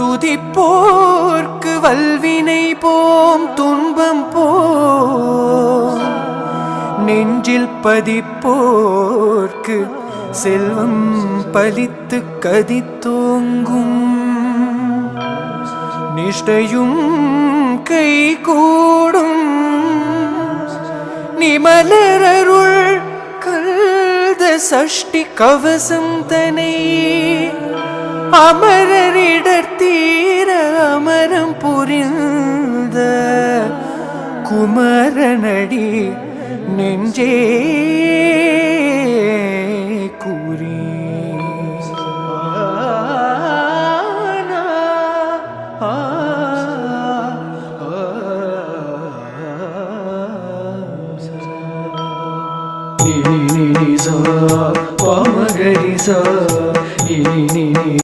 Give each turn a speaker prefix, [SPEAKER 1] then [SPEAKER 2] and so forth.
[SPEAKER 1] துதிப்போர்க்கு வல்வினை போம் துன்பம் போம் நெஞ்சில் பதிப்போர்க்கு செல்வம் பலித்து கதித்தோங்கும் நிஷ்டையும் கை கூடும் நிமலரருள் கல்த சஷ்டி கவசம் தனை அமரரிடத்தீர அமரம் புரிந்த குமரனடி நெஞ்சே கூறி ni ni ni sa pa ma ga ni sa ni ni ni